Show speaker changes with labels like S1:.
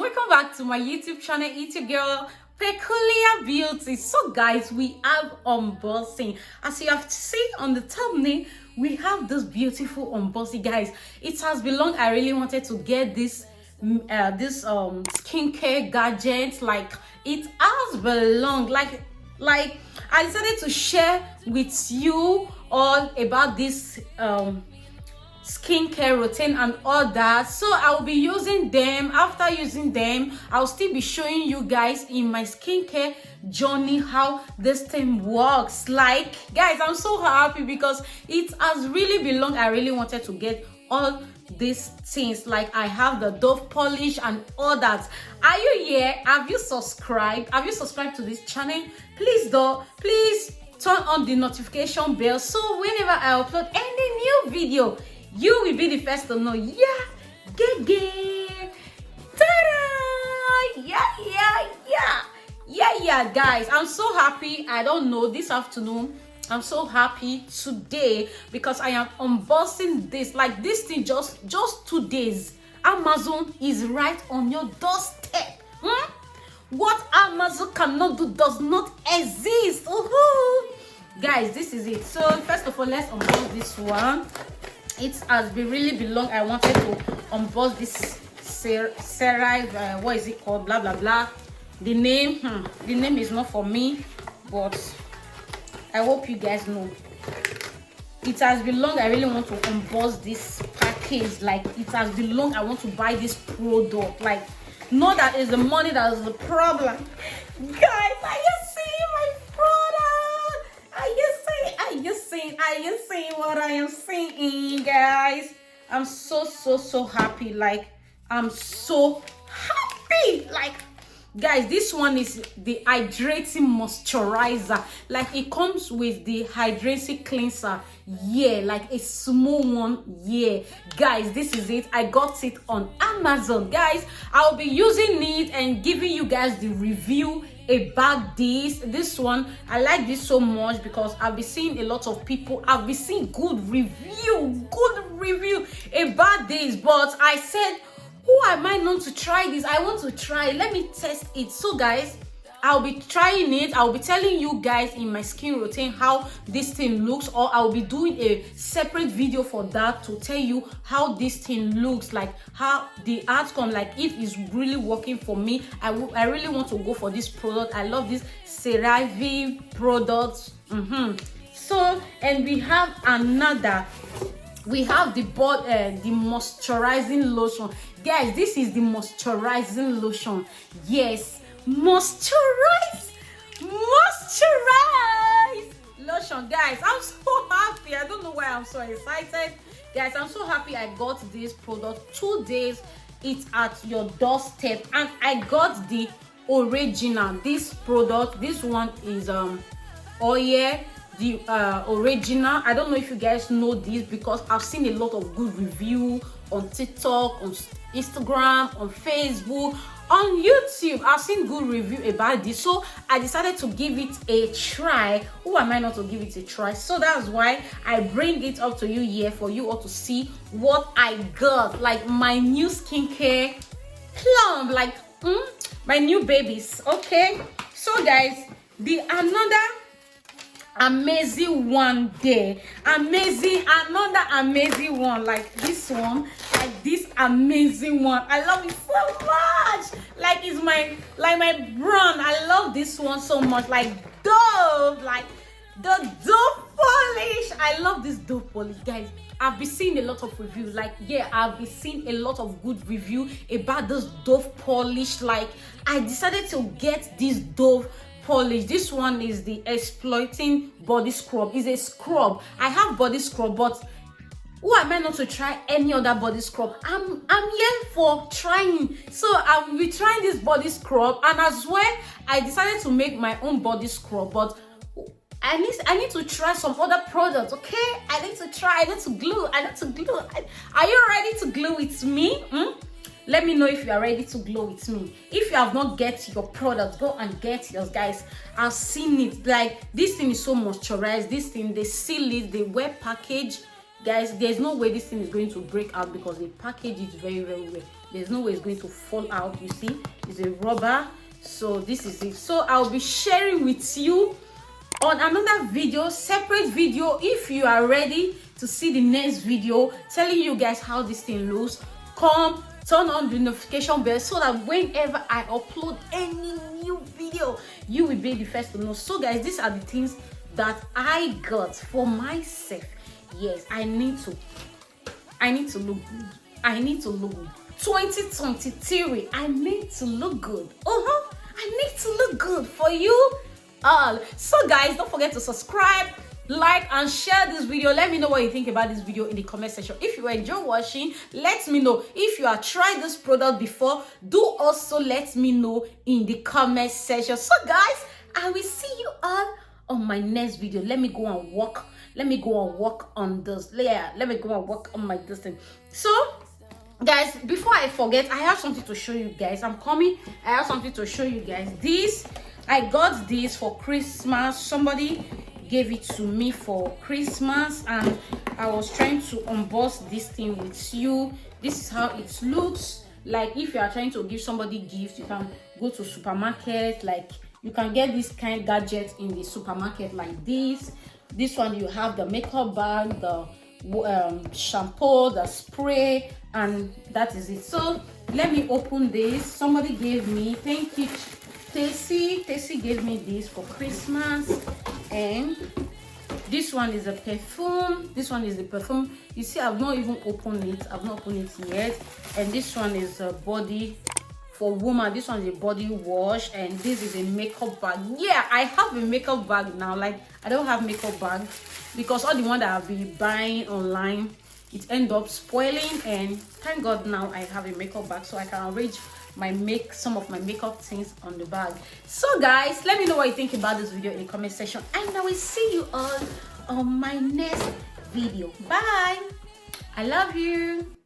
S1: welcome back to my YouTube channel. It's your girl Peculiar Beauty. So guys, we have unboxing. As you have seen on the thumbnail, we have this beautiful unboxing. Guys, it has been long. I really wanted to get this skincare gadget. Like, it has been long. Like I decided to share with you all about this skincare routine and all that. So I'll be using them. After using them, I'll still be showing you guys in my skincare journey how this thing works. Like, guys, I'm so happy because it has really been long. I really wanted to get all these things. Like, I have the Dove polish and all that. Are you here? Have you subscribed? Have you subscribed to this channel? Please turn on the notification bell so whenever I upload any new video, you will be the first to know. Yeah, ta-da! Yeah, guys, I'm so happy. I don't know, this afternoon I'm so happy today because I am unboxing this. Like, this thing just 2 days, Amazon is right on your doorstep. What Amazon cannot do does not exist. Guys, this is it. So first of all, let's unbox this one. It has been really long. I wanted to unbox this Cerave, what is it called? Blah blah blah. The name is not for me, but I hope you guys know. It has been long. I really want to unbox this package. Like, it has been long. I want to buy this product. Like, not that it's the money that is the problem. Guys, are you seeing my product? Are you seeing what I am seeing, guys? I'm so happy. Like, I'm so happy. Like, guys, this one is the hydrating moisturizer. Like, it comes with the hydrating cleanser. Yeah, like a small one. Yeah, guys, this is it. I got it on Amazon. Guys, I'll be using it and giving you guys the review about this one. I like this so much because I've been seeing a lot of people, I've been seeing good review about this, but I said, who am I not to try this? I want to try. Let me test it. So guys, I'll be trying it. I'll be telling you guys in my skin routine how this thing looks, or I'll be doing a separate video for that to tell you how this thing looks, like how the outcome, like if it's really working for me. I really want to go for this product. I love this Cerave product. So, and we have another. We have the moisturizing lotion. Guys, this is the moisturizing lotion. Yes, moisturize lotion. Guys, I'm so happy. I don't know why I'm so excited. Guys, I'm so happy I got this product. 2 days, it's at your doorstep, and I got the original. This product, this one is oil. The original. I don't know if you guys know this because I've seen a lot of good review on TikTok, on Instagram, on Facebook, on YouTube. I've seen good review about this, so I decided to give it a try. Who am I not to give it a try? So that's why I bring it up to you here for you all to see what I got. Like, my new skincare plum, like my new babies. Okay, so guys, the another amazing one there, another amazing one, like this one, like this amazing one. I love it so much. Like, it's my brand. I love this one so much. Like Dove, like the Dove polish. I love this Dove polish, guys. I've been seeing a lot of reviews. Like, yeah, I've been seeing a lot of good review about this Dove polish. Like, I decided to get this Dove polish. This one is the exploiting body scrub. It's a scrub. I have body scrub, but who am I not to try any other body scrub? I'm here for trying. So I will be trying this body scrub, and as well, I decided to make my own body scrub, but I need to try some other products. Okay, I need to glue. Are you ready to glue with me? Let me know if you are ready to glow with me. If you have not get your product, go and get yours, guys. I've seen it. Like, this thing is so moisturized. This thing, they seal it, they wear package. guys, there's no way this thing is going to break out because they package it very well. There's no way it's going to fall out. You see, it's a rubber. So this is it. So I'll be sharing with you on another video, separate video, if you are ready to see the next video telling you guys how this thing looks. Come, turn on the notification bell so that whenever I upload any new video, you will be the first to know. So guys, these are the things that I got for myself. Yes, I need to look good. I need to look good. 2023, I need to look good. I need to look good for you all. So guys, don't forget to subscribe, like, and share this video. Let me know what you think about this video in the comment section. If you enjoy watching, let me know. If you have tried this product before, do also let me know in the comment section. So guys, I will see you all on my next video. Let me go and walk. Let me go and walk on this layer. Let me go and walk on my distance. So guys, before I forget, I have something to show you guys. I'm coming. I have something to show you guys. I got this for Christmas. Somebody gave it to me for Christmas, and I was trying to unbox this thing with you. This is how it looks like. If you are trying to give somebody gift, you can go to supermarket. Like, you can get this kind of gadget in the supermarket like this. This one, you have the makeup bag, the shampoo, the spray, and that is it. So let me open this. Somebody gave me, thank you, Tessie gave me this for Christmas. And this one is a perfume. This one is the perfume. You see, I've not even opened it. I've not opened it yet. And this one is a body for woman. This one is a body wash, and this is a makeup bag. Yeah, I have a makeup bag now. Like, I don't have makeup bag because all the one that I've been buying online, it end up spoiling. And thank God now I have a makeup bag, so I can arrange some of my makeup things on the bag. So guys, let me know what you think about this video in the comment section, and I will see you all on my next video. Bye. I love you.